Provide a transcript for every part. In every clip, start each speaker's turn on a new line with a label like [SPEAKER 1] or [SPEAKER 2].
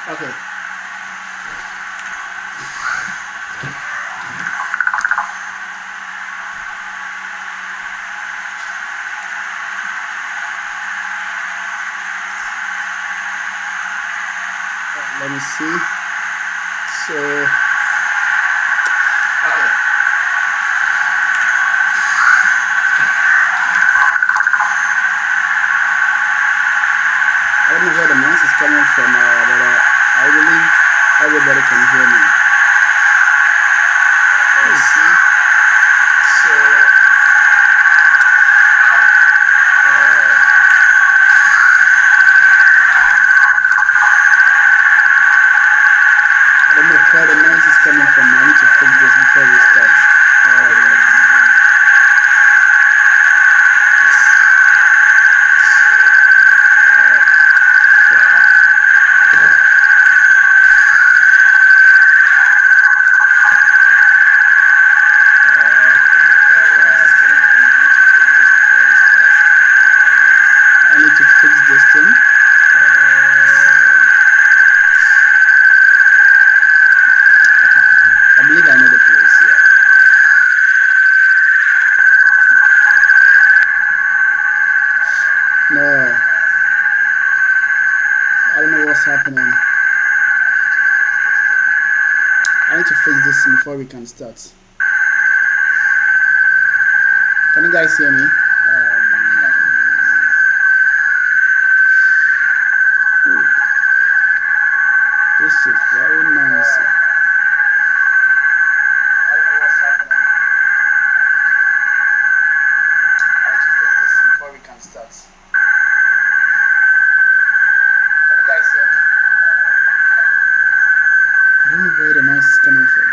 [SPEAKER 1] Okay. Let me see. So, okay. I don't know where the noise is coming from, but I believe everybody can hear me. Let me see. So, I don't know where the noise is coming from. I need to fix this before we start. I need to fix this thing. I believe I know the place. Yeah. No, I don't know what's happening. I need to fix this before we can start. Can you guys hear me? This is very noisy. I don't know what's happening. I need to fix this before we can start. Can you guys hear me? I don't know where the noise is coming from.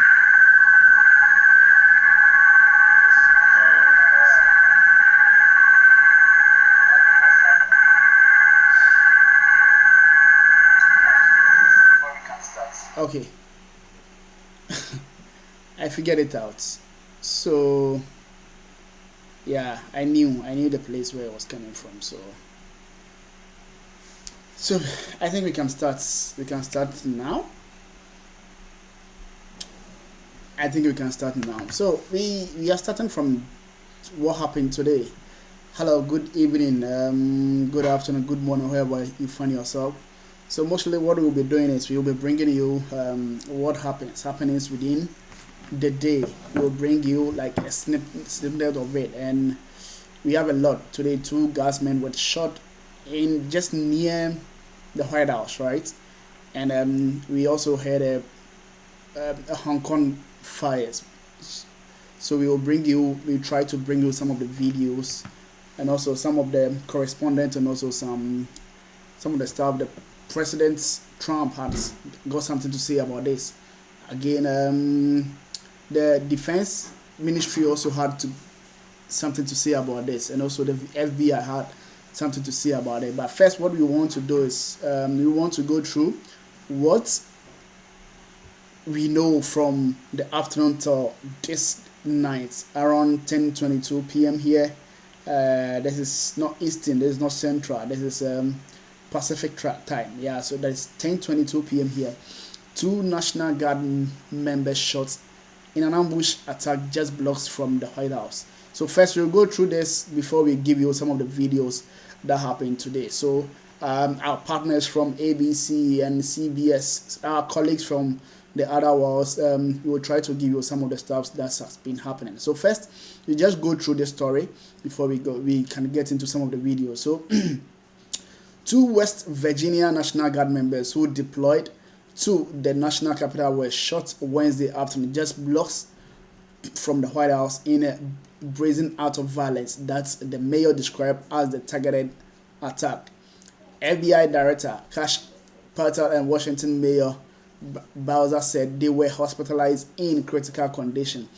[SPEAKER 1] Okay. I figured it out. So yeah, I knew the place where it was coming from. So I think we can start. We can start now. I think we can start now. So we are starting from what happened today. Hello, good evening, good afternoon, good morning, wherever you find yourself. So mostly what we'll be doing is we'll be bringing you what happenings within the day. We'll bring you like a snippet of it, and we have a lot today. Two guardsmen were shot in just near the White House, right? And we also had a Hong Kong fires. So we will bring you. We try to bring you some of the videos, and also some of the correspondence, and also some of the stuff that President Trump has got something to say about this. Again, the Defense Ministry also had something to say about this, and also the FBI had something to say about it. But first, what we want to do is we want to go through what we know from the afternoon till this night around 10:22 p.m. here. This is not Eastern, this is not Central, this is Pacific time. Yeah, so that's 10:22 p.m. here. Two National Guard members shot in an ambush attack just blocks from the White House. So first we'll go through this before we give you some of the videos that happened today. So our partners from ABC and CBS, our colleagues from the other worlds, we will try to give you some of the stuff that has been happening. So first, we just go through the story before we can get into some of the videos. So two West Virginia National Guard members who deployed to the national capital were shot Wednesday afternoon, just blocks from the White House, in a brazen act of violence that the mayor described as the targeted attack. FBI Director Kash Patel and Washington Mayor Bowser said they were hospitalized in critical condition.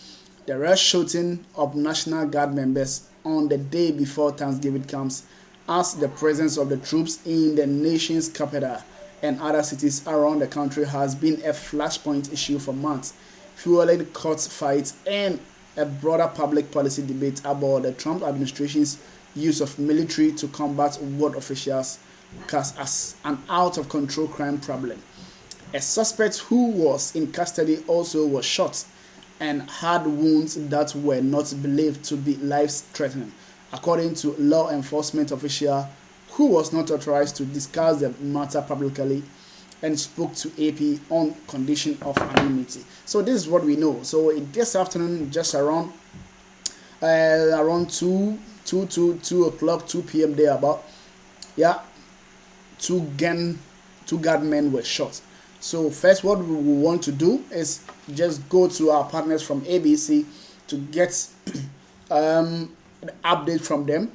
[SPEAKER 1] The rush shooting of National Guard members on the day before Thanksgiving comes as the presence of the troops in the nation's capital and other cities around the country has been a flashpoint issue for months, fueling court fights and a broader public policy debate about the Trump administration's use of military to combat what officials cast as an out-of-control crime problem. A suspect who was in custody also was shot and had wounds that were not believed to be life-threatening, according to law enforcement official who was not authorized to discuss the matter publicly and spoke to AP on condition of anonymity. So this is what we know. So this afternoon, just around 2 o'clock, 2 p.m. there about, yeah, two guardmen were shot. So first, what we want to do is just go to our partners from ABC to get an update from them,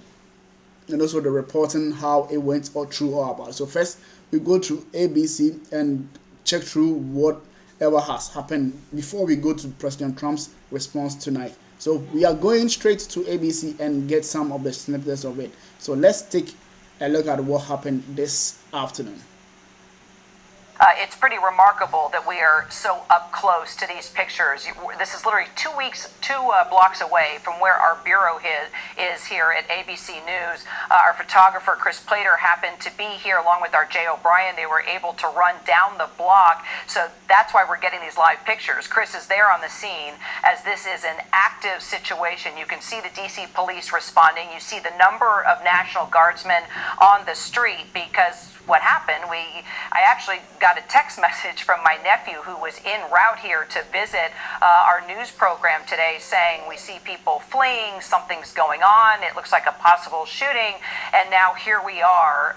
[SPEAKER 1] and also the reporting how it went all through or about. So first, we go to ABC and check through whatever has happened before we go to President Trump's response tonight. So we are going straight to ABC and get some of the snippets of it. So let's take a look at what happened this afternoon.
[SPEAKER 2] It's pretty remarkable that we are so up close to these pictures. This is literally 2 blocks away from where our bureau is here at ABC News. Our photographer, Chris Plater, happened to be here along with our Jay O'Brien. They were able to run down the block, so that's why we're getting these live pictures. Chris is there on the scene as this is an active situation. You can see the DC police responding. You see the number of National Guardsmen on the street because what happened, I actually got a text message from my nephew who was en route here to visit our news program today saying we see people fleeing, something's going on, it looks like a possible shooting, and now here we are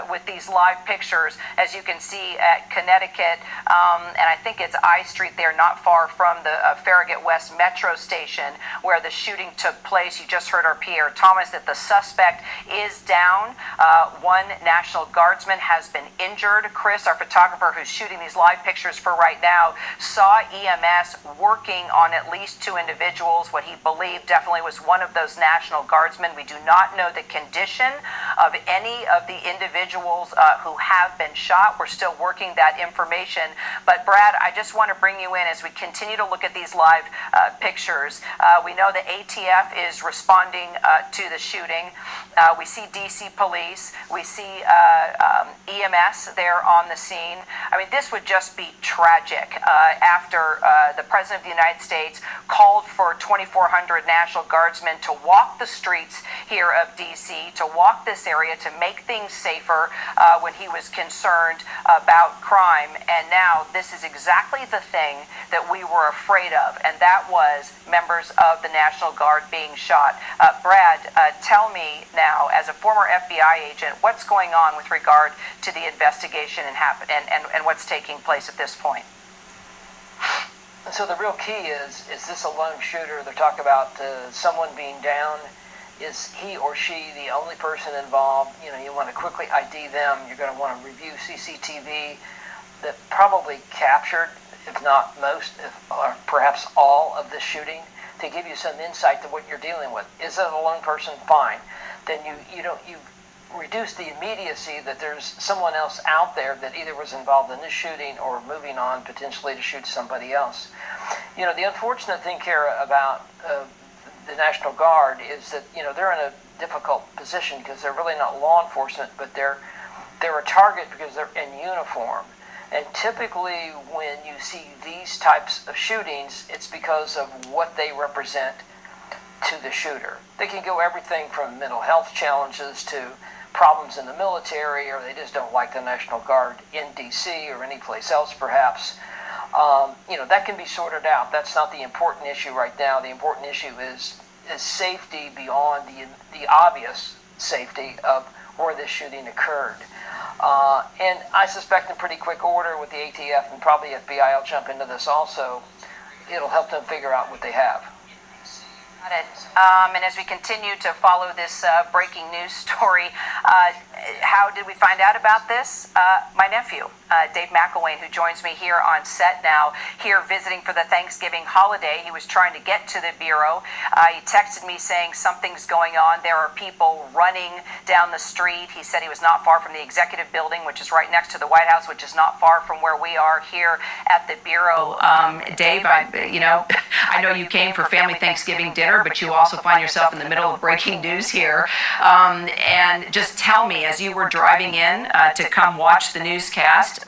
[SPEAKER 2] with these live pictures, as you can see at Connecticut, and I think it's I Street there, not far from the Farragut West Metro Station where the shooting took place. You just heard our Pierre Thomas that the suspect is down. One National Guardsman has been injured. Chris, our photographer who's shooting these live pictures for right now, saw EMS working on at least 2 individuals. What he believed definitely was one of those National Guardsmen. We do not know the condition of any of the individuals who have been shot. We're still working that information. But Brad, I just want to bring you in as we continue to look at these live pictures. We know the ATF is responding to the shooting. We see DC police. We see EMS there on the scene. I mean, this would just be tragic after the President of the United States called for 2,400 National Guardsmen to walk the streets here of DC, to walk this area, to make things safer when he was concerned about crime. And now this is exactly the thing that we were afraid of, and that was members of the National Guard being shot. Brad, tell me now, as a former FBI agent, what's going on with regard to the investigation and what's taking place at this point?
[SPEAKER 3] So the real key is this a lone shooter? They're talking about someone being down. Is he or she the only person involved? You know, you want to quickly ID them. You're going to want to review CCTV that probably captured, if not most, or perhaps all of this shooting, to give you some insight to what you're dealing with. Is it a lone person? Fine. Then you reduce the immediacy that there's someone else out there that either was involved in this shooting or moving on potentially to shoot somebody else. You know, the unfortunate thing here about the National Guard is that, you know, they're in a difficult position because they're really not law enforcement, but they're a target because they're in uniform. And typically when you see these types of shootings, it's because of what they represent to the shooter. They can go everything from mental health challenges to problems in the military, or they just don't like the National Guard in DC or any place else perhaps. You know, that can be sorted out. That's not the important issue right now. The important issue is safety beyond the obvious safety of where this shooting occurred. And I suspect in pretty quick order with the ATF and probably FBI, I'll jump into this also, it'll help them figure out what they have.
[SPEAKER 2] Got it. And as we continue to follow this breaking news story, how did we find out about this? My nephew, Dave McElwain, who joins me here on set now, here visiting for the Thanksgiving holiday. He was trying to get to the Bureau. He texted me saying something's going on. There are people running down the street. He said he was not far from the Executive Building, which is right next to the White House, which is not far from where we are here at the Bureau.
[SPEAKER 4] Dave, I know you came for family Thanksgiving dinner, but you also find yourself in the middle of breaking news here. And just tell me, as you were driving in to come watch the newscast,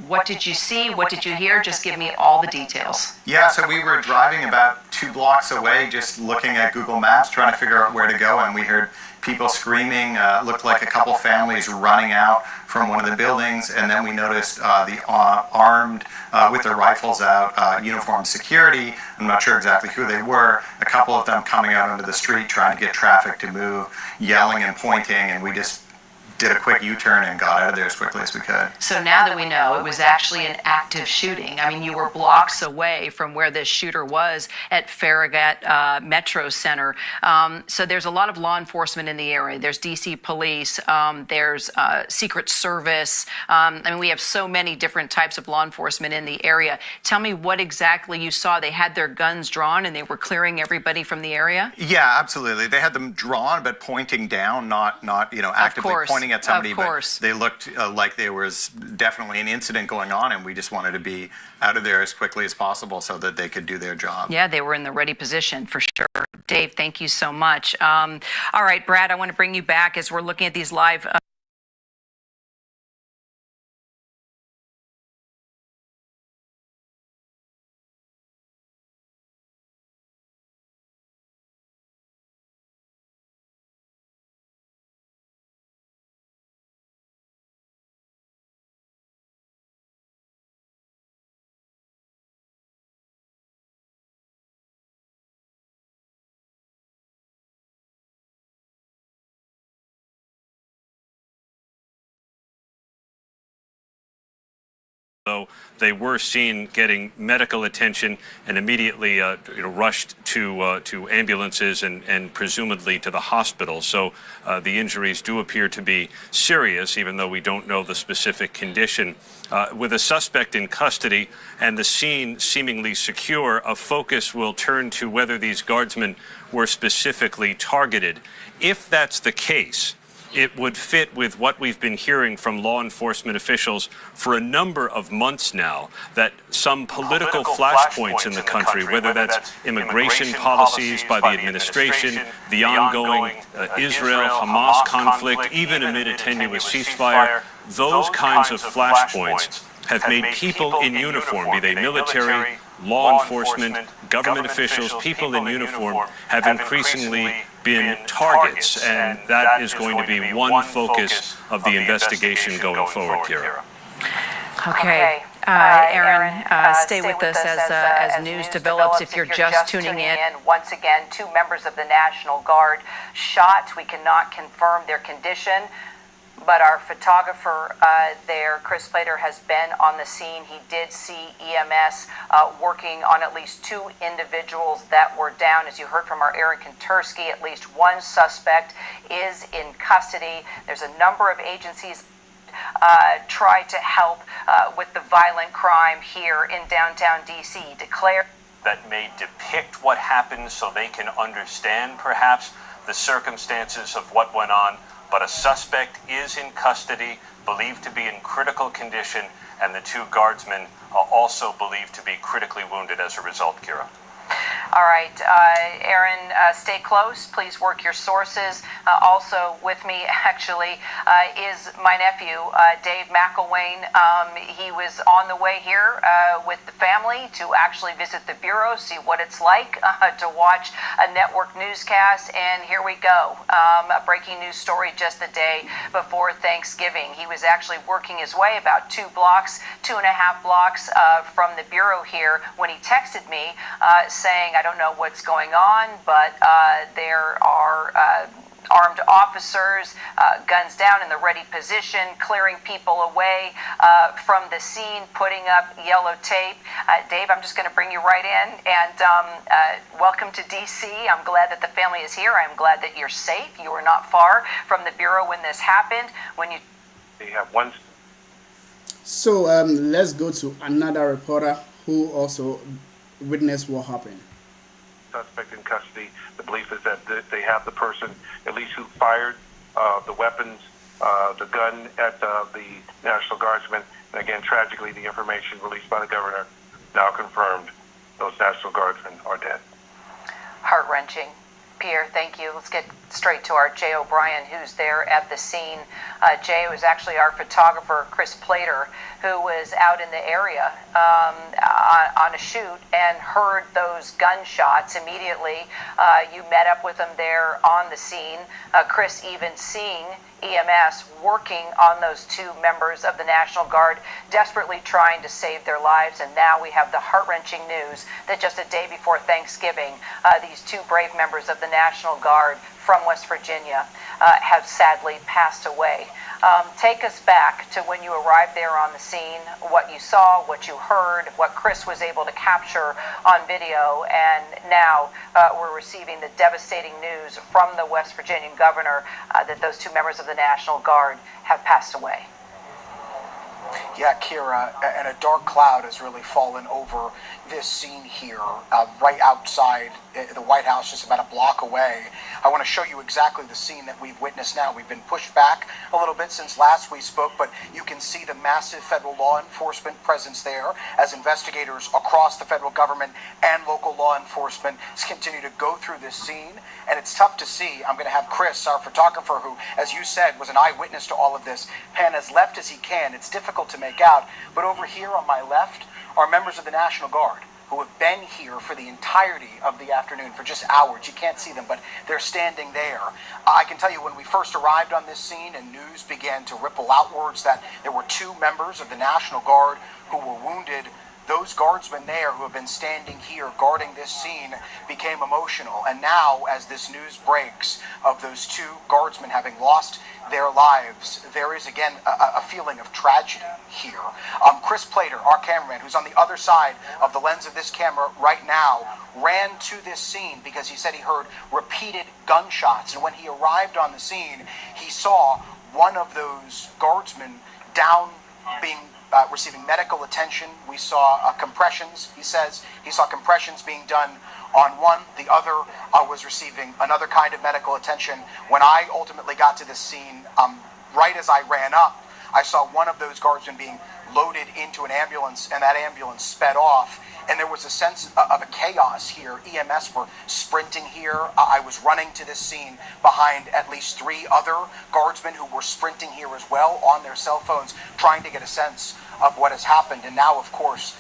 [SPEAKER 4] what did you see? What did you hear? Just give me all the details.
[SPEAKER 5] Yeah, so we were driving about 2 blocks away, just looking at Google Maps, trying to figure out where to go, and we heard people screaming. Looked like a couple families running out from one of the buildings, and then we noticed the armed, with their rifles out, uniformed security. I'm not sure exactly who they were. A couple of them coming out onto the street trying to get traffic to move, yelling and pointing, and we just did a quick U-turn and got out of there as quickly as we could.
[SPEAKER 4] So now that we know it was actually an active shooting, I mean, you were blocks away from where this shooter was at Farragut Metro Center. So there's a lot of law enforcement in the area. There's DC Police, there's Secret Service. I mean, we have so many different types of law enforcement in the area. Tell me what exactly you saw. They had their guns drawn and they were clearing everybody from the area?
[SPEAKER 5] Yeah, absolutely. They had them drawn, but pointing down, not actively pointing at somebody, but they looked like there was definitely an incident going on, and we just wanted to be out of there as quickly as possible so that they could do their job.
[SPEAKER 4] Yeah, they were in the ready position for sure. Dave, thank you so much. All right, Brad, I want to bring you back as we're looking at these live
[SPEAKER 6] Though they were seen getting medical attention and immediately rushed to ambulances and presumably to the hospital. So the injuries do appear to be serious, even though we don't know the specific condition. With a suspect in custody and the scene seemingly secure, a focus will turn to whether these guardsmen were specifically targeted. If that's the case, it would fit with what we've been hearing from law enforcement officials for a number of months now, that some political flashpoints in the country, whether that's immigration policies by the administration, the ongoing Israel-Hamas conflict, even amid a tenuous ceasefire, those kinds of flashpoints have made people in uniform, be they military, law enforcement, government officials, people in uniform, have increasringly been targets, and that is going to be one focus of the investigation going forward, Kira.
[SPEAKER 4] Okay. Aaron, stay with us as news develops. If you're just tuning in.
[SPEAKER 2] Once again, 2 members of the National Guard shot. We cannot confirm their condition, but our photographer there, Chris Plater, has been on the scene. He did see EMS working on at least 2 individuals that were down. As you heard from our Aaron Kontursky, at least 1 suspect is in custody. There's a number of agencies try to help with the violent crime here in downtown DC.
[SPEAKER 6] That may depict what happened so they can understand perhaps the circumstances of what went on. But a suspect is in custody, believed to be in critical condition, and the 2 guardsmen are also believed to be critically wounded as a result, Kira.
[SPEAKER 2] All right, Aaron, stay close. Please work your sources. Also with me, actually, is my nephew, Dave McElwain. He was on the way here with the family to actually visit the Bureau, see what it's like to watch a network newscast. And here we go. A breaking news story just the day before Thanksgiving. He was actually working his way about 2 blocks, 2.5 blocks from the Bureau here when he texted me saying, I don't know what's going on, but there are armed officers, guns down in the ready position, clearing people away from the scene, putting up yellow tape. Dave, I'm just going to bring you right in, and welcome to DC. I'm glad that the family is here. I'm glad that you're safe. You were not far from the Bureau when this happened.
[SPEAKER 7] They have one.
[SPEAKER 1] So let's go to another reporter who also witnessed what happened.
[SPEAKER 7] Suspect in custody. The belief is that they have the person, at least who fired the weapons, the gun at the National Guardsmen. And again, tragically, the information released by the governor now confirmed those National Guardsmen are dead.
[SPEAKER 2] Heart-wrenching. Pierre, thank you. Let's get straight to our Jay O'Brien, who's there at the scene. Jay was actually our photographer, Chris Plater, who was out in the area on a shoot and heard those gunshots immediately. You met up with him there on the scene. Chris even seeing EMS working on those two members of the National Guard, desperately trying to save their lives. And now we have the heart-wrenching news that just a day before Thanksgiving, these two brave members of the National Guard from West Virginia have sadly passed away. Take us back to when you arrived there on the scene, what you saw, what you heard, what Chris was able to capture on video, and now we're receiving the devastating news from the West Virginian governor that those two members of the National Guard have passed away.
[SPEAKER 8] Yeah, Kira, and a dark cloud has really fallen over this scene here, right outside the White House, just about a block away. I want to show you exactly the scene that we've witnessed now. We've been pushed back a little bit since last we spoke, but you can see the massive federal law enforcement presence there as investigators across the federal government and local law enforcement continue to go through this scene. And it's tough to see. I'm going to have Chris, our photographer, who, as you said, was an eyewitness to all of this, pan as left as he can. It's difficult to make out, but over here on my left are members of the National Guard who have been here for the entirety of the afternoon, for just hours. You can't see them, but they're standing there. I can tell you when we first arrived on this scene and news began to ripple outwards that there were two members of the National Guard who were wounded, those guardsmen there who have been standing here guarding this scene became emotional. And now, as this news breaks of those two guardsmen having lost their lives, there is again a feeling of tragedy here. Chris Plater, our cameraman, who's on the other side of the lens of this camera right now, ran to this scene because he said he heard repeated gunshots. And when he arrived on the scene, he saw one of those guardsmen down, being receiving medical attention. We saw compressions. He says he saw compressions being done on one. The other was receiving another kind of medical attention. When I ultimately got to this scene, right as I ran up, I saw one of those guardsmen being loaded into an ambulance, and that ambulance sped off. And there was a sense of a chaos here. EMS were sprinting here. I was running to this scene behind at least three other guardsmen who were sprinting here as well on their cell phones, trying to get a sense of what has happened. And now, of course,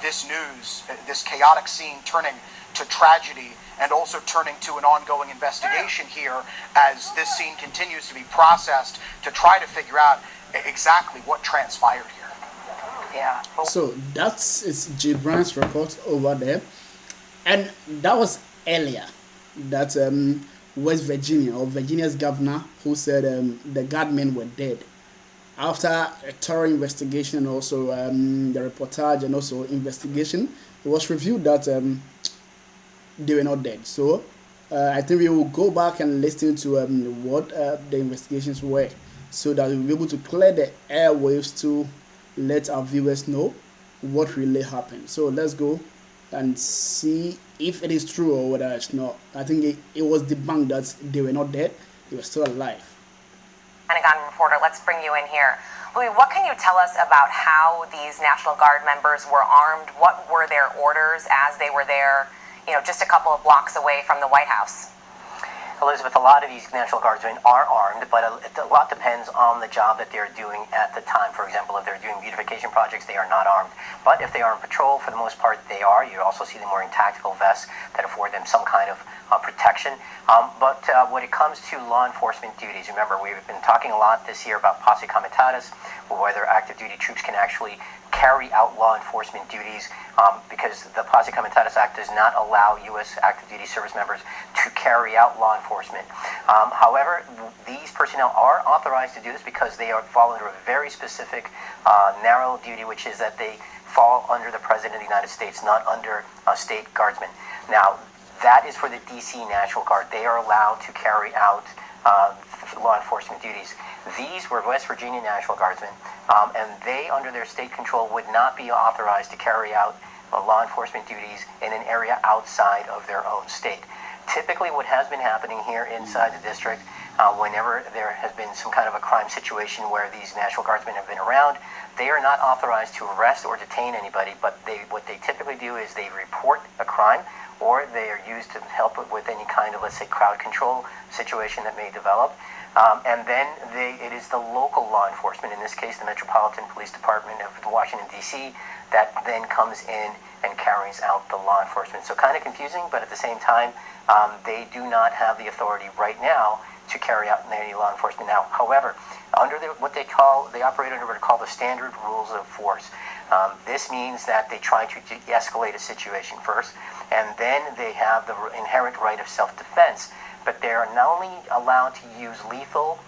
[SPEAKER 8] this news, this chaotic scene turning to tragedy and also turning to an ongoing investigation here as this scene continues to be processed to try to figure out exactly what transpired here.
[SPEAKER 2] Yeah.
[SPEAKER 1] So it's Gibran's report over there, and that was earlier that West Virginia, or Virginia's governor, who said the Guardsmen were dead. After a thorough investigation and also the reportage and also investigation, it was revealed that they were not dead. So I think we will go back and listen to what the investigations were, so that we'll be able to clear the airwaves to let our viewers know what really happened. So let's go and see if it is true or whether it's not. I think it was debunked that they were not dead, they were still alive.
[SPEAKER 9] Pentagon reporter, let's bring you in here. Louis, what can you tell us about how these National Guard members were armed? What were their orders as they were there, just a couple of blocks away from the White House?
[SPEAKER 10] Elizabeth, a lot of these National Guardsmen are armed, but a lot depends on the job that they're doing at the time. For example, if they're doing beautification projects, they are not armed. But if they are on patrol, for the most part, they are. You also see them wearing tactical vests that afford them some kind of protection. But when it comes to law enforcement duties, remember, we've been talking a lot this year about posse comitatus, whether active duty troops can actually carry out law enforcement duties, because the Posse Comitatus Act does not allow U.S. active duty service members to carry out law enforcement. However, these personnel are authorized to do this because they fall under a very specific narrow duty, which is that they fall under the President of the United States, not under state guardsmen. Now, that is for the D.C. National Guard. They are allowed to carry out law enforcement duties. These were West Virginia National Guardsmen, and they, under their state control, would not be authorized to carry out law enforcement duties in an area outside of their own state. Typically, what has been happening here inside the district, whenever there has been some kind of a crime situation where these National Guardsmen have been around, they are not authorized to arrest or detain anybody, but what they typically do is they report a crime or they are used to help with any kind of, let's say, crowd control situation that may develop. And then it is the local law enforcement, in this case the Metropolitan Police Department of Washington, D.C., that then comes in and carries out the law enforcement. So kind of confusing, but at the same time, they do not have the authority right now to carry out any law enforcement now. However, under what they operate under what are called the standard rules of force. This means that they try to de-escalate a situation first, and then they have the inherent right of self-defense. But they are not only allowed to use lethal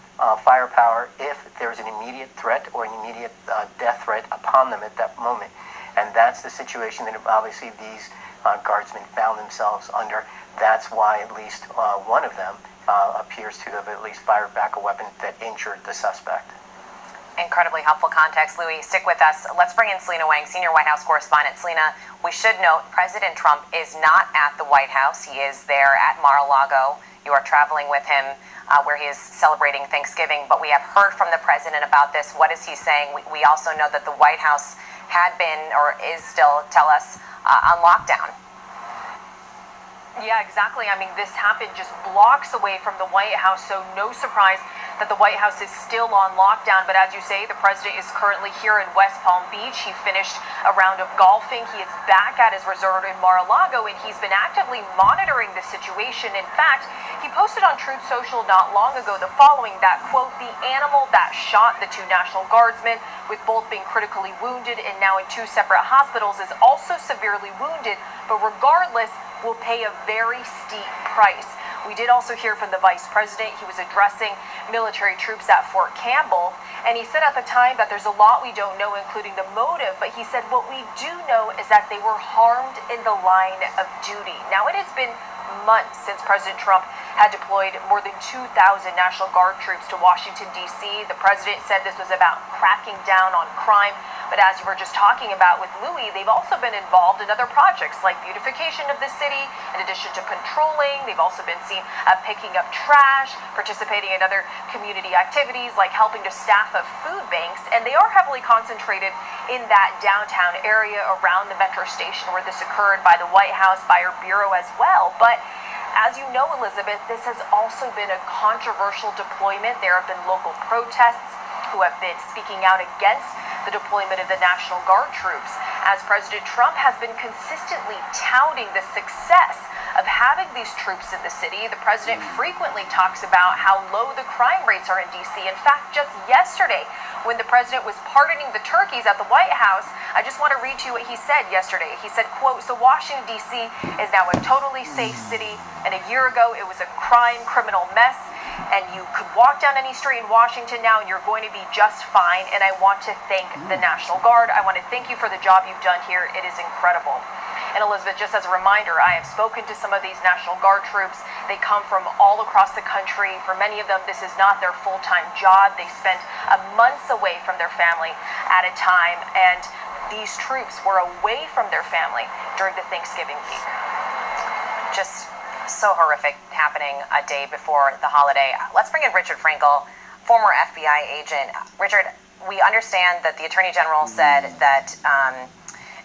[SPEAKER 10] firepower if there's an immediate threat or an immediate death threat upon them at that moment. And that's the situation that obviously these guardsmen found themselves under. That's why at least one of them appears to have at least fired back a weapon that injured the suspect.
[SPEAKER 9] Incredibly helpful context. Louis, stick with us. Let's bring in Selena Wang, senior White House correspondent. Selena, we should note President Trump is not at the White House. He is there at Mar-a-Lago. You are traveling with him where he is celebrating Thanksgiving. But we have heard from the president about this. What is he saying? We also know that the White House had been, or is still, tell us, on lockdown.
[SPEAKER 2] Yeah, exactly. I mean, this happened just blocks away from the White House, so no surprise that the White House is still on lockdown. But as you say, the president is currently here in West Palm Beach. He finished a round of golfing. He is back at his resort in Mar-a-Lago, and he's been actively monitoring the situation. In fact, he posted on Truth Social not long ago the following, that, quote, the animal that shot the two National Guardsmen, with both being critically wounded and now in two separate hospitals, is also severely wounded, but regardless, will pay a very steep price. We did also hear from the vice president. He was addressing military troops at Fort Campbell, and he said at the time that there's a lot we don't know, including the motive, but he said what we do know is that they were harmed in the line of duty. Now, it has been months since President Trump had deployed more than 2,000 National Guard troops to Washington, D.C. The president said this was about cracking down on crime. But as you were just talking about with Louis, they've also been involved in other projects like beautification of the city, in addition to patrolling. They've also been seen picking up trash, participating in other community activities like helping to staff of food banks. And they are heavily concentrated in that downtown area around the metro station where this occurred, by the White House, by our bureau as well. But as you know, Elizabeth, this has also been a controversial deployment. There have been local protests who have been speaking out against the deployment of the National Guard troops, as President Trump has been consistently touting the success of having these troops in the city. The president frequently talks about how low the crime rates are in D.C. In fact, just yesterday, when the president was pardoning the turkeys at the White House, I just want to read to you what he said yesterday. He said, quote, so Washington, D.C. is now a totally safe city, and a year ago it was a criminal mess. And you could walk down any street in Washington now and you're going to be just fine. And I want to thank the National Guard. I want to thank you for the job you've done here. It is incredible. And Elizabeth, just as a reminder, I have spoken to some of these National Guard troops. They come from all across the country. For many of them, this is not their full-time job. They spend months away from their family at a time. And these troops were away from their family during the Thanksgiving week.
[SPEAKER 9] Just so horrific, happening a day before the holiday. Let's bring in Richard Frankel, former FBI agent. Richard, we understand that the Attorney General said that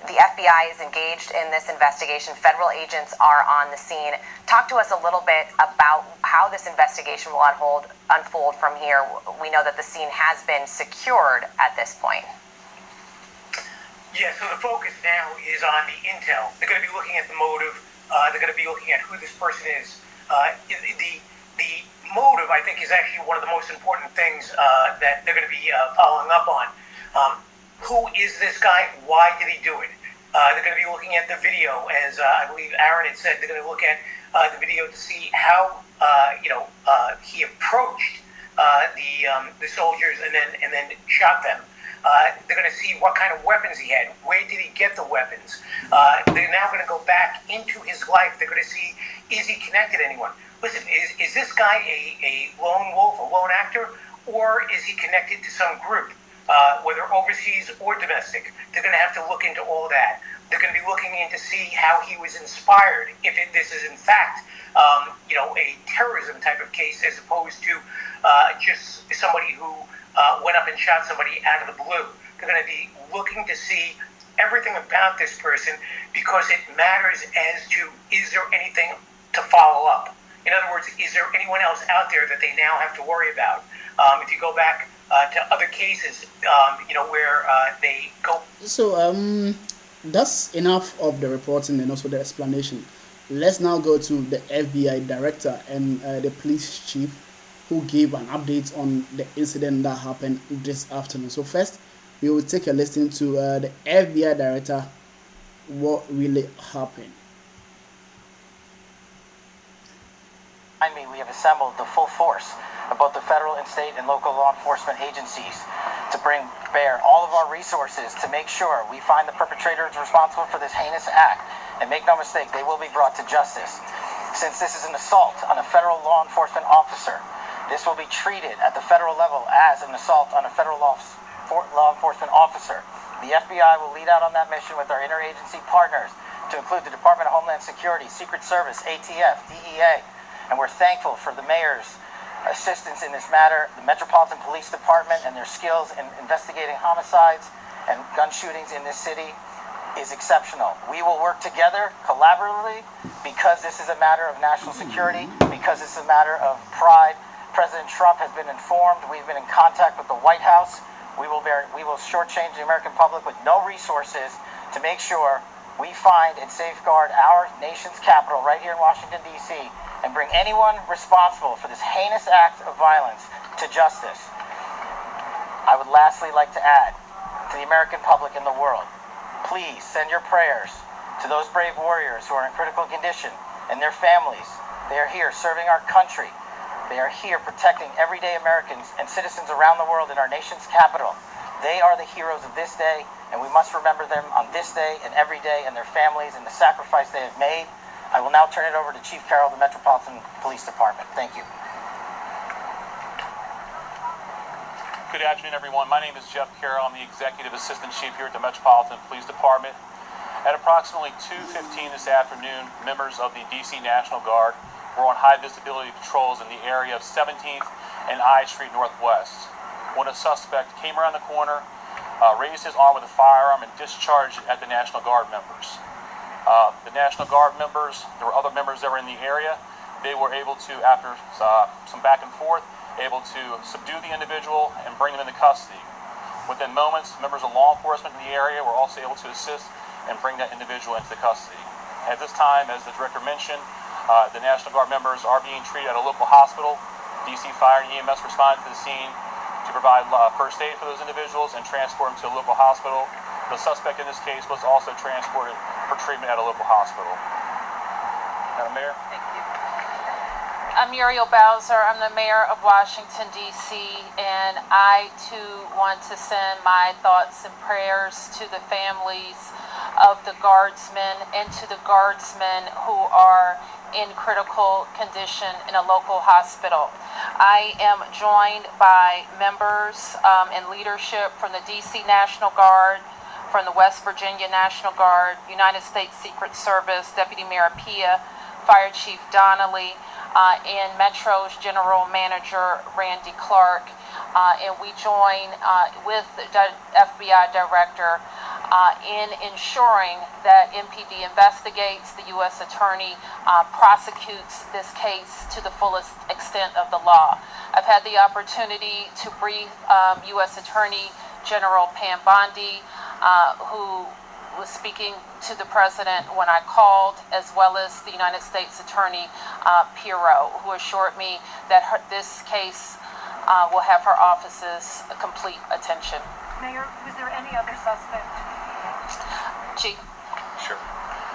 [SPEAKER 9] the FBI is engaged in this investigation. Federal agents are on the scene. Talk to us a little bit about how this investigation will unfold from here. We know that the scene has been secured at this point.
[SPEAKER 11] Yeah, so the focus now is on the intel. They're going to be looking at the motive. They're going to be looking at who this person is. The motive, I think, is actually one of the most important things that they're going to be following up on. Who is this guy? Why did he do it? They're going to be looking at the video, as I believe Aaron had said. They're going to look at the video to see how he approached the soldiers and then shot them. They're going to see what kind of weapons he had. Where did he get the weapons? They're now going to go back into his life. They're going to see, is he connected to anyone? Listen, is this guy a lone wolf, a lone actor, or is he connected to some group, whether overseas or domestic? They're going to have to look into all that. They're going to be looking in to see how he was inspired, if this is in fact, a terrorism type of case, as opposed to just somebody who went up and shot somebody out of the blue. They're going to be looking to see everything about this person because it matters as to, is there anything to follow up? In other words, is there anyone else out there that they now have to worry about? If you go back to other cases, where they go.
[SPEAKER 1] So that's enough of the reporting and also the explanation. Let's now go to the FBI director and the police chief who gave an update on the incident that happened this afternoon. So first, we will take a listen to the FBI director, what really happened.
[SPEAKER 12] Behind me, we have assembled the full force of both the federal and state and local law enforcement agencies to bring bear all of our resources to make sure we find the perpetrators responsible for this heinous act. And make no mistake, they will be brought to justice. Since this is an assault on a federal law enforcement officer, this will be treated at the federal level as an assault on a federal law enforcement officer. The FBI will lead out on that mission with our interagency partners, to include the Department of Homeland Security, Secret Service, ATF, DEA, and we're thankful for the mayor's assistance in this matter, the Metropolitan Police Department and their skills in investigating homicides and gun shootings in this city is exceptional. We will work together collaboratively because this is a matter of national security, because it's a matter of pride. President Trump has been informed. We've been in contact with the White House. We will shortchange the American public with no resources to make sure we find and safeguard our nation's capital right here in Washington, D.C., and bring anyone responsible for this heinous act of violence to justice. I would lastly like to add to the American public and the world, please send your prayers to those brave warriors who are in critical condition and their families. They are here serving our country. They are here protecting everyday Americans and citizens around the world in our nation's capital. They are the heroes of this day, and we must remember them on this day and every day, and their families and the sacrifice they have made. I will now turn it over to Chief Carroll of the Metropolitan Police Department. Thank you.
[SPEAKER 13] Good afternoon, everyone. My name is Jeff Carroll. I'm the Executive Assistant Chief here at the Metropolitan Police Department. At approximately 2:15 this afternoon, members of the D.C. National Guard were on high visibility patrols in the area of 17th and I Street Northwest when a suspect came around the corner, raised his arm with a firearm, and discharged it at the National Guard members. The National Guard members, there were other members that were in the area. They were able to, after some back and forth, able to subdue the individual and bring him into custody. Within moments, members of law enforcement in the area were also able to assist and bring that individual into custody. At this time, as the director mentioned, the National Guard members are being treated at a local hospital. DC Fire and EMS responded to the scene to provide first aid for those individuals and transport them to a local hospital. The suspect in this case was also transported for treatment at a local hospital. Madam Mayor?
[SPEAKER 14] Thank you. I'm Muriel Bowser. I'm the mayor of Washington, D.C., and I, too, want to send my thoughts and prayers to the families of the Guardsmen and to the Guardsmen who are in critical condition in a local hospital. I am joined by members and leadership from the D.C. National Guard, from the West Virginia National Guard, United States Secret Service, Deputy Mayor Pia, Fire Chief Donnelly, and Metro's General Manager Randy Clark. And we join with the FBI Director in ensuring that MPD investigates, the U.S. Attorney prosecutes this case to the fullest extent of the law. I've had the opportunity to brief U.S. Attorney General Pam Bondi, who was speaking to the president when I called, as well as the United States Attorney Pirro, who assured me that this case will have her office's complete attention.
[SPEAKER 15] Mayor, was there any other suspect?
[SPEAKER 14] Chief.
[SPEAKER 13] Sure.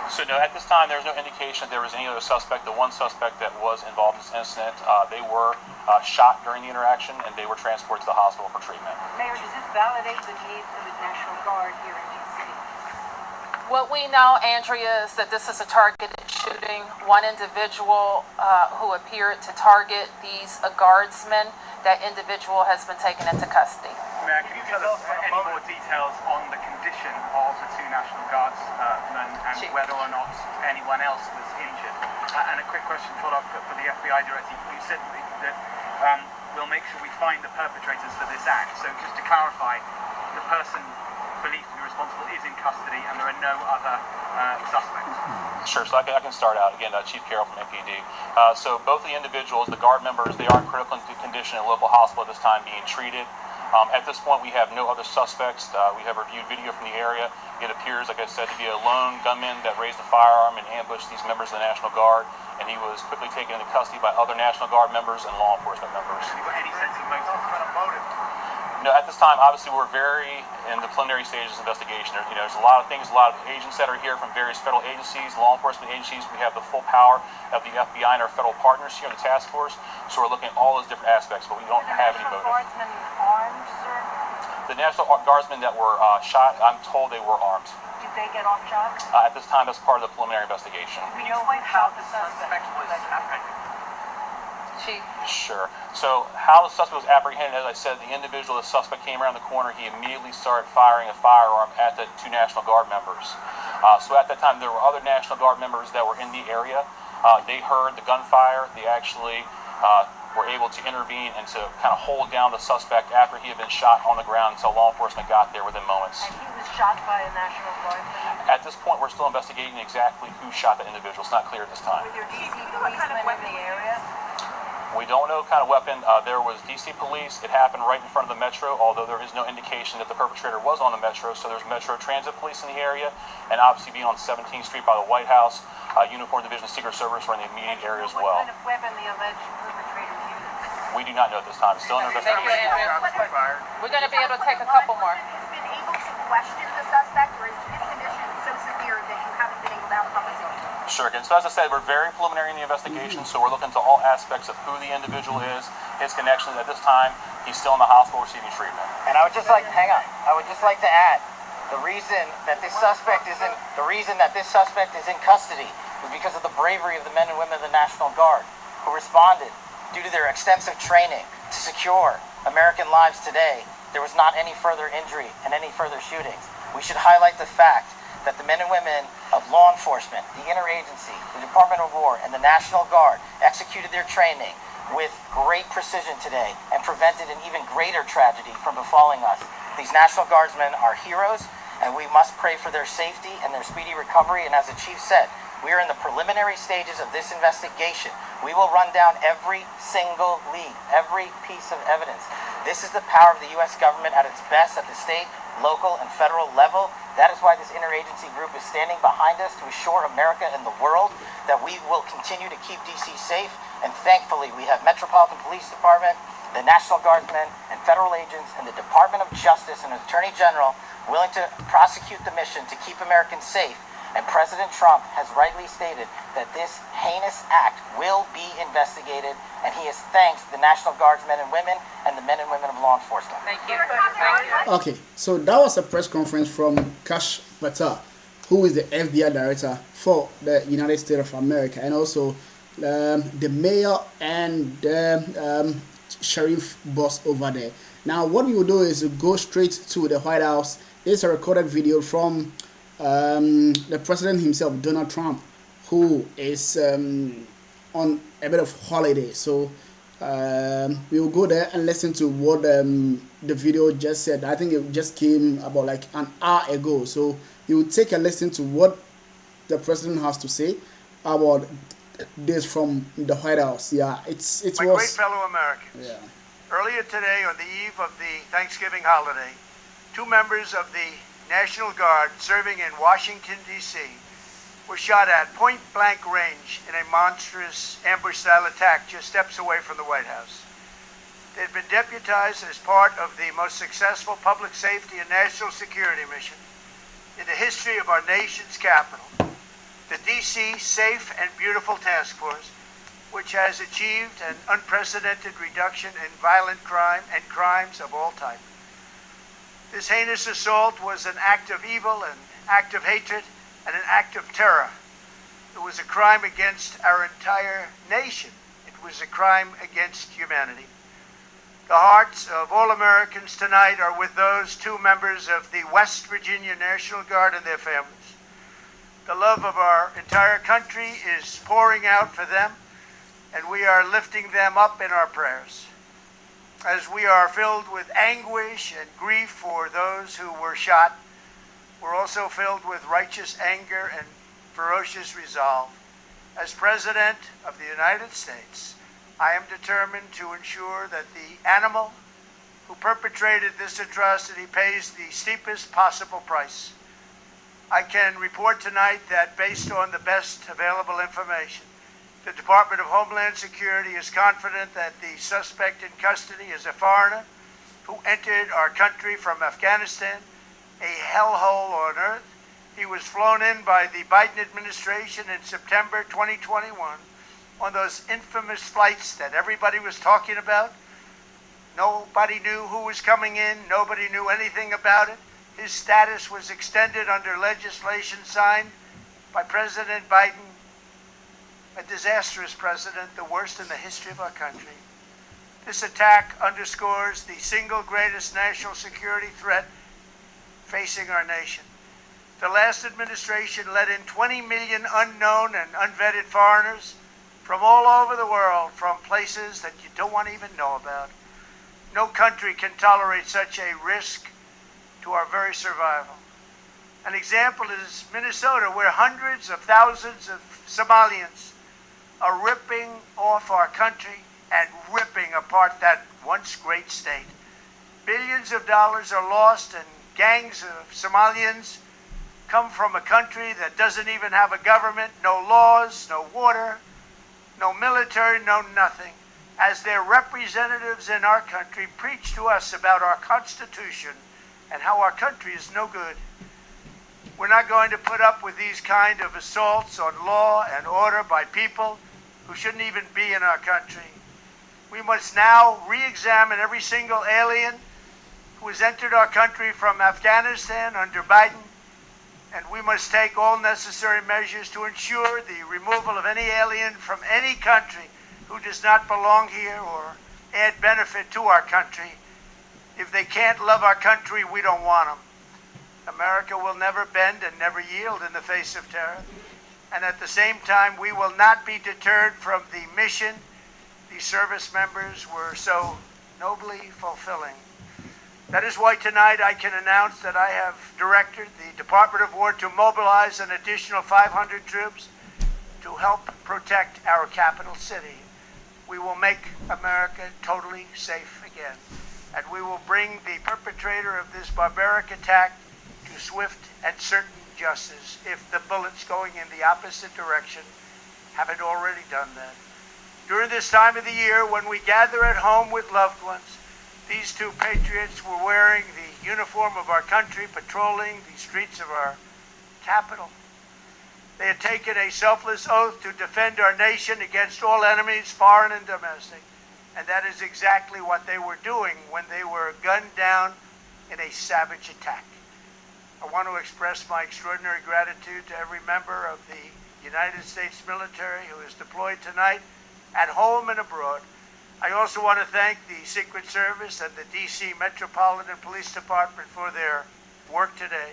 [SPEAKER 13] So no, at this time, there's no indication that there was any other suspect. The one suspect that was involved in this incident, they were shot during the interaction, and they were transported to the hospital for treatment.
[SPEAKER 15] Mayor, does this validate the need for the National Guard here in D.C.?
[SPEAKER 14] What we know, Andrea, is that this is a targeted shooting. One individual who appeared to target these Guardsmen, that individual has been taken into custody.
[SPEAKER 16] Mayor, can you tell us any more details on the condition of the two National Guardsmen and whether or not anyone else was injured? And a quick question follow-up for the FBI Director. You said that we'll make sure we find the perpetrators for this act. So just to clarify, the person believed to be responsible is in custody and there are no other suspects?
[SPEAKER 13] Sure, so I can start out. Again, Chief Carroll from MPD. So both the individuals, the Guard members, they are in critical condition in a local hospital at this time being treated. At this point, we have no other suspects. We have reviewed video from the area. It appears, like I said, to be a lone gunman that raised a firearm and ambushed these members of the National Guard, and he was quickly taken into custody by other National Guard members and law enforcement members.
[SPEAKER 16] Have you got any sense of motive?
[SPEAKER 13] No, at this time, obviously, we're very in the preliminary stages of investigation. There's a lot of things, a lot of agents that are here from various federal agencies, law enforcement agencies. We have the full power of the FBI and our federal partners here in the task force. So we're looking at all those different aspects, but we don't have any motive.
[SPEAKER 15] Guardsmen armed, sir?
[SPEAKER 13] The National Guardsmen that were shot, I'm told they were armed.
[SPEAKER 15] Did they get off shot?
[SPEAKER 13] At this time, that's part of the preliminary investigation.
[SPEAKER 15] We know how the suspect was apprehended.
[SPEAKER 14] Chief.
[SPEAKER 13] Sure. So how the suspect was apprehended, as I said, the individual, the suspect came around the corner. He immediately started firing a firearm at the two National Guard members. So at that time, there were other National Guard members that were in the area. They heard the gunfire. They actually were able to intervene and to kind of hold down the suspect after he had been shot on the ground until law enforcement got there within moments.
[SPEAKER 15] And he was shot by a National Guardsman?
[SPEAKER 13] At this point, we're still investigating exactly who shot the individual. It's not clear at this time.
[SPEAKER 15] Were there DC policemen in the area?
[SPEAKER 13] We don't know what kind of weapon. There was DC police. It happened right in front of the Metro, although there is no indication that the perpetrator was on the Metro. So there's Metro Transit Police in the area, and obviously being on 17th Street by the White House, Uniform Division Secret Service were in the immediate area as well.
[SPEAKER 15] What kind of weapon the alleged perpetrator used?
[SPEAKER 13] We do not know at this time. It's still under investigation.
[SPEAKER 14] We're going to be able to take a couple more.
[SPEAKER 15] Has been able to question the suspect, or is his condition so severe that you haven't been able to have a conversation?
[SPEAKER 13] Sure. Again, so as I said, we're very preliminary in the investigation, so we're looking to all aspects of who the individual is, his connections. At this time, he's still in the hospital receiving treatment.
[SPEAKER 12] And I would just like, hang on, I would just like to add, the reason that this suspect is in custody is because of the bravery of the men and women of the National Guard who responded due to their extensive training to secure American lives today. There was not any further injury and any further shootings. We should highlight the fact that the men and women of law enforcement, the interagency, the Department of War, and the National Guard executed their training with great precision today and prevented an even greater tragedy from befalling us. These National Guardsmen are heroes, and we must pray for their safety and their speedy recovery. And as the Chief said, we are in the preliminary stages of this investigation. We will run down every single lead, every piece of evidence. This is the power of the U.S. government at its best at the state, local, and federal level. That is why this interagency group is standing behind us to assure America and the world that we will continue to keep D.C. safe. And thankfully, we have Metropolitan Police Department, the National Guardsmen, and federal agents, and the Department of Justice and Attorney General willing to prosecute the mission to keep Americans safe. And President Trump has rightly stated that this heinous act will be investigated, and he has thanked the National Guardsmen and women and the men and women of law enforcement.
[SPEAKER 14] Thank you. Thank you.
[SPEAKER 1] Okay, so that was a press conference from Kash Patel, who is the FBI director for the United States of America, and also the mayor and the sheriff boss over there. Now, what we will do is go straight to the White House. This is a recorded video from the president himself, Donald Trump, who is on a bit of holiday. So we will go there and listen to what the video just said. I think it just came about like an hour ago. So you will take a listen to what the president has to say about this from the White House. Yeah, it's
[SPEAKER 17] my great fellow Americans.
[SPEAKER 1] Yeah.
[SPEAKER 17] Earlier today, on the eve of the Thanksgiving holiday, 2 members of the National Guard serving in Washington, D.C. were shot at point-blank range in a monstrous ambush-style attack just steps away from the White House. They had been deputized as part of the most successful public safety and national security mission in the history of our nation's capital, the D.C. Safe and Beautiful Task Force, which has achieved an unprecedented reduction in violent crime and crimes of all types. This heinous assault was an act of evil, an act of hatred, and an act of terror. It was a crime against our entire nation. It was a crime against humanity. The hearts of all Americans tonight are with those 2 members of the West Virginia National Guard and their families. The love of our entire country is pouring out for them, and we are lifting them up in our prayers. As we are filled with anguish and grief for those who were shot, were also filled with righteous anger and ferocious resolve. As President of the United States, I am determined to ensure that the animal who perpetrated this atrocity pays the steepest possible price. I can report tonight that based on the best available information, the Department of Homeland Security is confident that the suspect in custody is a foreigner who entered our country from Afghanistan, a hellhole on earth. He was flown in by the Biden administration in September 2021 on those infamous flights that everybody was talking about. Nobody knew who was coming in. Nobody knew anything about it. His status was extended under legislation signed by President Biden, a disastrous president, the worst in the history of our country. This attack underscores the single greatest national security threat facing our nation. The last administration let in 20 million unknown and unvetted foreigners from all over the world, from places that you don't want to even know about. No country can tolerate such a risk to our very survival. An example is Minnesota, where hundreds of thousands of Somalians are ripping off our country and ripping apart that once great state. Billions of dollars are lost, and gangs of Somalians come from a country that doesn't even have a government, no laws, no water, no military, no nothing. As their representatives in our country preach to us about our Constitution and how our country is no good. We're not going to put up with these kind of assaults on law and order by people who shouldn't even be in our country. We must now re-examine every single alien who has entered our country from Afghanistan under Biden, and we must take all necessary measures to ensure the removal of any alien from any country who does not belong here or add benefit to our country. If they can't love our country, we don't want them. America will never bend and never yield in the face of terror. And at the same time, we will not be deterred from the mission these service members were so nobly fulfilling. That is why tonight I can announce that I have directed the Department of War to mobilize an additional 500 troops to help protect our capital city. We will make America totally safe again, and we will bring the perpetrator of this barbaric attack to swift and certain justice if the bullets going in the opposite direction haven't already done that. During this time of the year, when we gather at home with loved ones, these two patriots were wearing the uniform of our country, patrolling the streets of our capital. They had taken a selfless oath to defend our nation against all enemies, foreign and domestic. And that is exactly what they were doing when they were gunned down in a savage attack. I want to express my extraordinary gratitude to every member of the United States military who is deployed tonight at home and abroad. I also want to thank the Secret Service and the D.C. Metropolitan Police Department for their work today.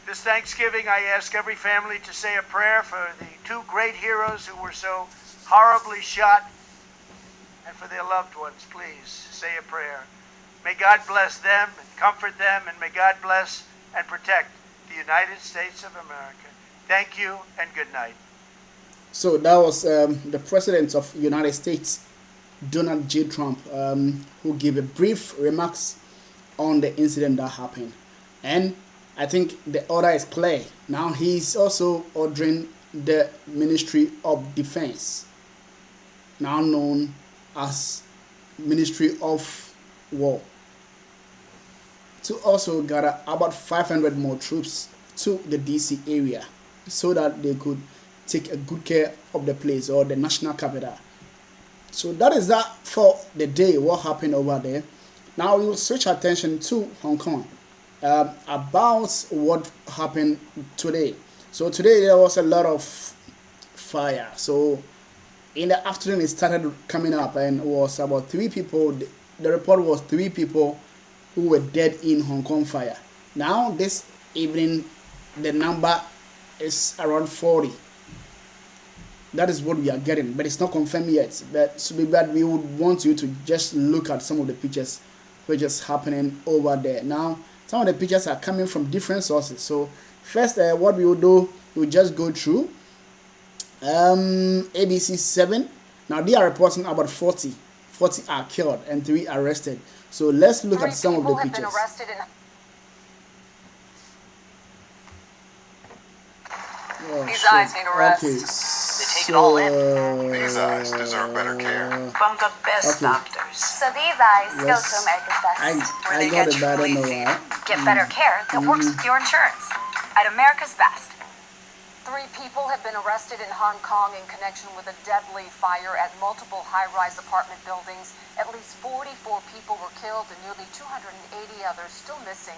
[SPEAKER 17] This Thanksgiving, I ask every family to say a prayer for the two great heroes who were so horribly shot, and for their loved ones. Please say a prayer. May God bless them and comfort them, and may God bless and protect the United States of America. Thank you and good night.
[SPEAKER 1] So that was the President of the United States, Donald J. Trump, who gave a brief remarks on the incident that happened. And I think the order is clear. Now he's also ordering the Ministry of Defense, now known as Ministry of War, to also gather about 500 more troops to the DC area so that they could take a good care of the place, or the national capital. So that is that for the day, what happened over there. Now we will switch attention to Hong Kong, about what happened today. So today there was a lot of fire. So in the afternoon it started coming up, and it was about 3 people. The report was 3 people who were dead in Hong Kong fire. Now this evening the number is around 40. That is what we are getting, but it's not confirmed yet. But we would want you to just look at some of the pictures which is happening over there. Now Some of the pictures are coming from different sources. So first, what we will do, we'll just go through ABC 7. Now they are reporting about 40 are killed and 3 arrested. So let's look at some of the pictures. Oh,
[SPEAKER 2] These eyes need a rest.
[SPEAKER 1] Okay,
[SPEAKER 2] They take it all in.
[SPEAKER 18] These eyes deserve better care.
[SPEAKER 2] From the best doctors.
[SPEAKER 15] So these eyes go to America's Best.
[SPEAKER 1] I got it, but I don't know why.
[SPEAKER 15] Get better care that works with your insurance. At America's Best.
[SPEAKER 2] 3 people have been arrested in Hong Kong in connection with a deadly fire at multiple high-rise apartment buildings. At least 44 people were killed and nearly 280 others still missing,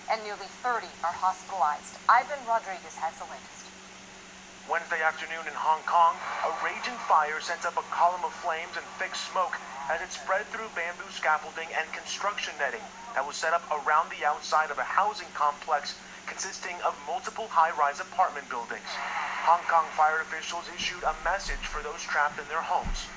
[SPEAKER 2] and nearly 30 are hospitalized. Ivan Rodriguez has the latest.
[SPEAKER 19] Wednesday afternoon in Hong Kong, a raging fire sent up a column of flames and thick smoke as it spread through bamboo scaffolding and construction netting that was set up around the outside of a housing complex consisting of multiple high-rise apartment buildings. Hong Kong fire officials issued a message for those trapped in their homes.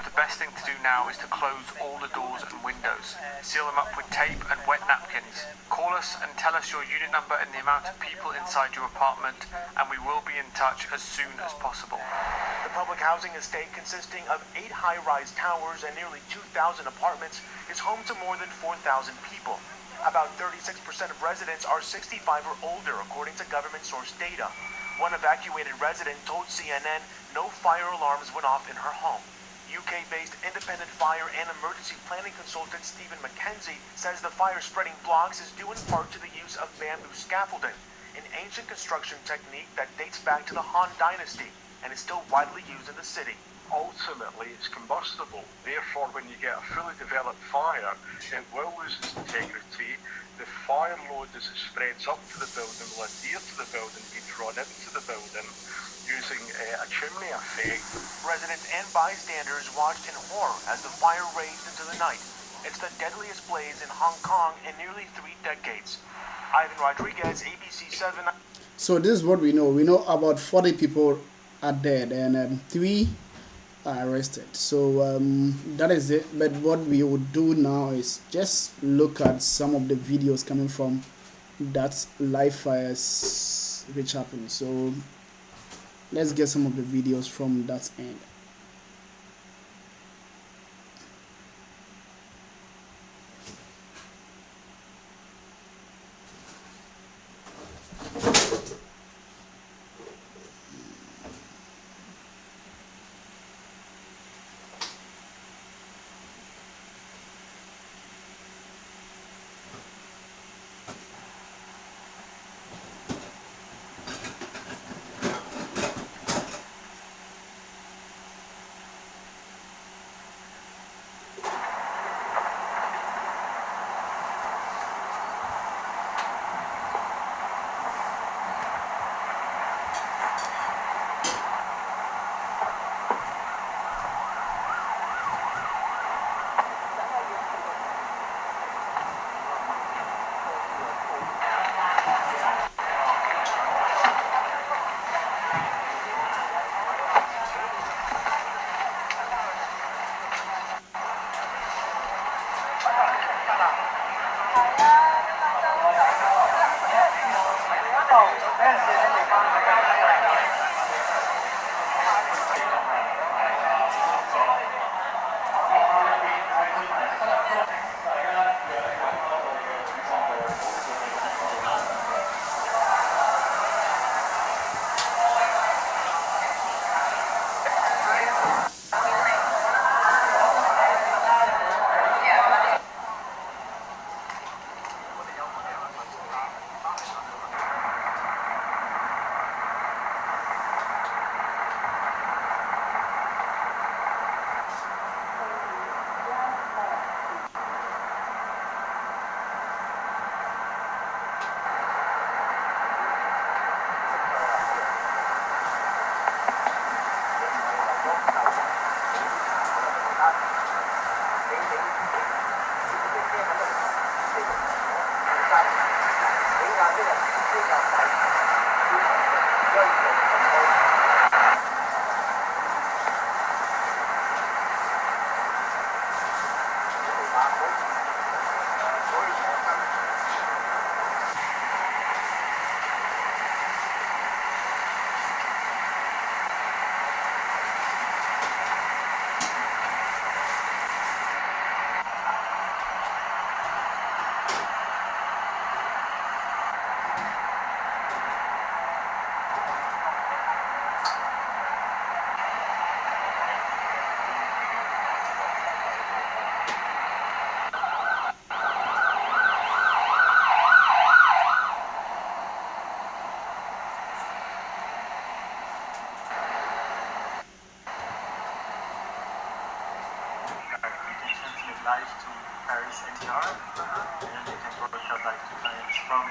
[SPEAKER 16] The best thing to do now is to close all the doors and windows, seal them up with tape and wet napkins. Call us and tell us your unit number and the amount of people inside your apartment, and we will be in touch as soon as possible.
[SPEAKER 19] The public housing estate, consisting of 8 high-rise towers and nearly 2,000 apartments, is home to more than 4,000 people. About 36% of residents are 65 or older, according to government-sourced data. One evacuated resident told CNN no fire alarms went off in her home. UK-based independent fire and emergency planning consultant Stephen McKenzie says the fire spreading blocks is due in part to the use of bamboo scaffolding, an ancient construction technique that dates back to the Han Dynasty and is still widely used in the city.
[SPEAKER 7] Ultimately, it's combustible. Therefore, when you get a fully developed fire, it will lose its integrity. The fire load as it spreads up to the building will adhere to the building, be drawn into the building using a chimney effect.
[SPEAKER 19] Residents and bystanders watched in horror as the fire raged into the night. It's the deadliest blaze in Hong Kong in nearly 3 decades. Ivan Rodriguez, ABC 7.
[SPEAKER 1] So this is what we know. We know about 40 people are dead and 3 are arrested. So that is it. But what we would do now is just look at some of the videos coming from that live fires which happened. So let's get some of the videos from that end.
[SPEAKER 12] NCR, and they can broadcast live to clients from.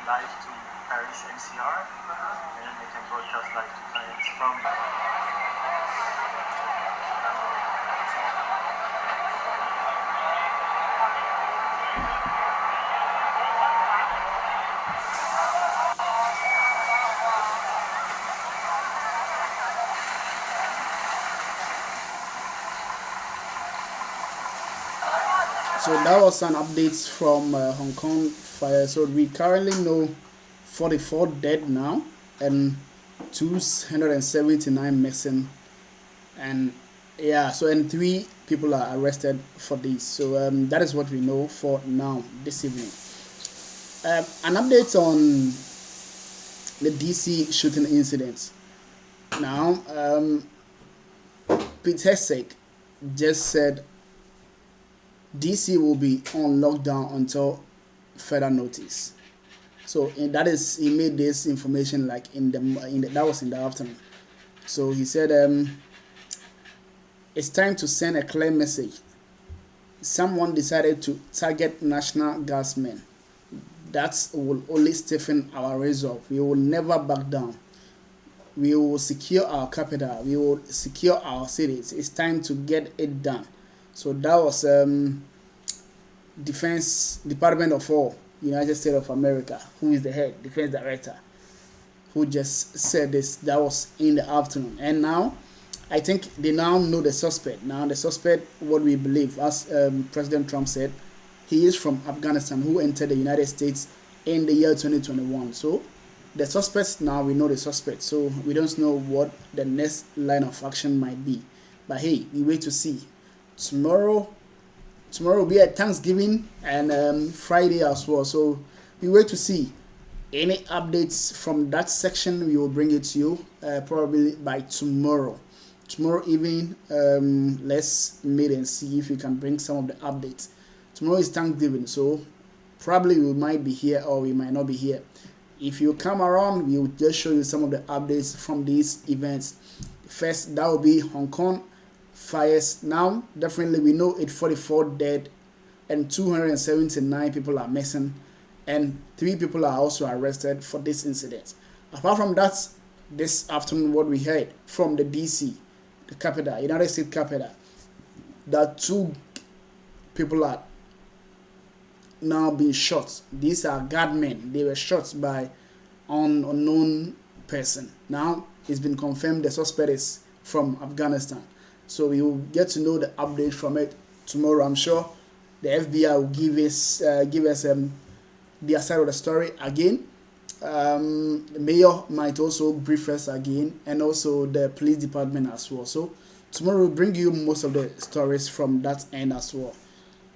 [SPEAKER 12] Live to Paris NCR, and they can broadcast live to clients from.
[SPEAKER 1] So that was an update from Hong Kong fire. So we currently know 44 dead now and 279 missing, and yeah, so and 3 people are arrested for this. So that is what we know for now this evening. An update on the DC shooting incidents. Now, Pete Hegseth just said DC will be on lockdown until further notice. So that is, he made this information like in the that was in the afternoon. So he said it's time to send a clear message. Someone decided to target National Guardsmen. That will only stiffen our resolve. We will never back down. We will secure our capital. We will secure our cities. It's time to get it done. So that was Defense Department of War, United States of America, who is the head defense director, who just said this. That was in the afternoon. And now, I think they now know the suspect. Now the suspect, what we believe, as President Trump said, he is from Afghanistan, who entered the United States in the year 2021. So the suspects, now we know the suspect. So we don't know what the next line of action might be. But hey, we wait to see. Tomorrow will be a Thanksgiving and Friday as well. So we wait to see. Any updates from that section, we will bring it to you probably by tomorrow. Tomorrow evening, let's meet and see if we can bring some of the updates. Tomorrow is Thanksgiving, so probably we might be here or we might not be here. If you come around, we will just show you some of the updates from these events. First, that will be Hong Kong fires. Now, definitely we know 844 dead and 279 people are missing, and 3 people are also arrested for this incident. Apart from that, this afternoon, what we heard from the DC, the capital, United States capital, that 2 people are now being shot. These are guardmen. They were shot by an unknown person. Now it's been confirmed the suspect is from Afghanistan. So we will get to know the update from it tomorrow. I'm sure the FBI will give us their side of the story again. The mayor might also brief us again, and also the police department as well. So tomorrow we'll bring you most of the stories from that end as well.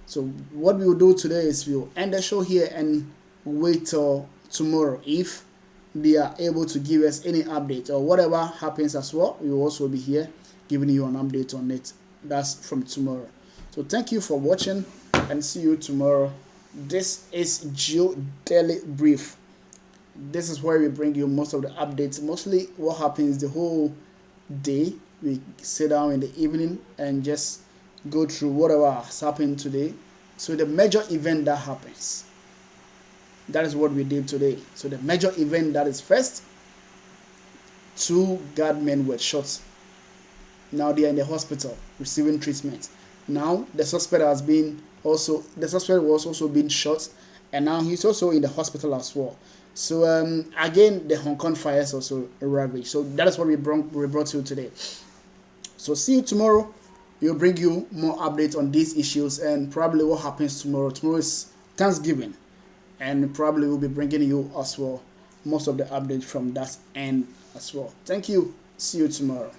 [SPEAKER 1] So what we will do today is we'll end the show here and wait till tomorrow. If they are able to give us any update or whatever happens as well, we will also be here giving you an update on it. That's from tomorrow. So thank you for watching and see you tomorrow. This is Geo Daily Brief. This is where we bring you most of the updates, mostly what happens the whole day. We sit down in the evening and just go through whatever has happened today. So the major event that happens, that is what we did today. So the major event that is first, 2 guardmen were shot. Now they are in the hospital receiving treatment. Now the suspect was also being shot, and now he's also in the hospital as well. So again, the Hong Kong fires also ravaged. So that is what we brought you today. So see you tomorrow. We'll bring you more updates on these issues and probably what happens tomorrow. Tomorrow is Thanksgiving, and probably we'll be bringing you as well most of the updates from that end as well. Thank you. See you tomorrow.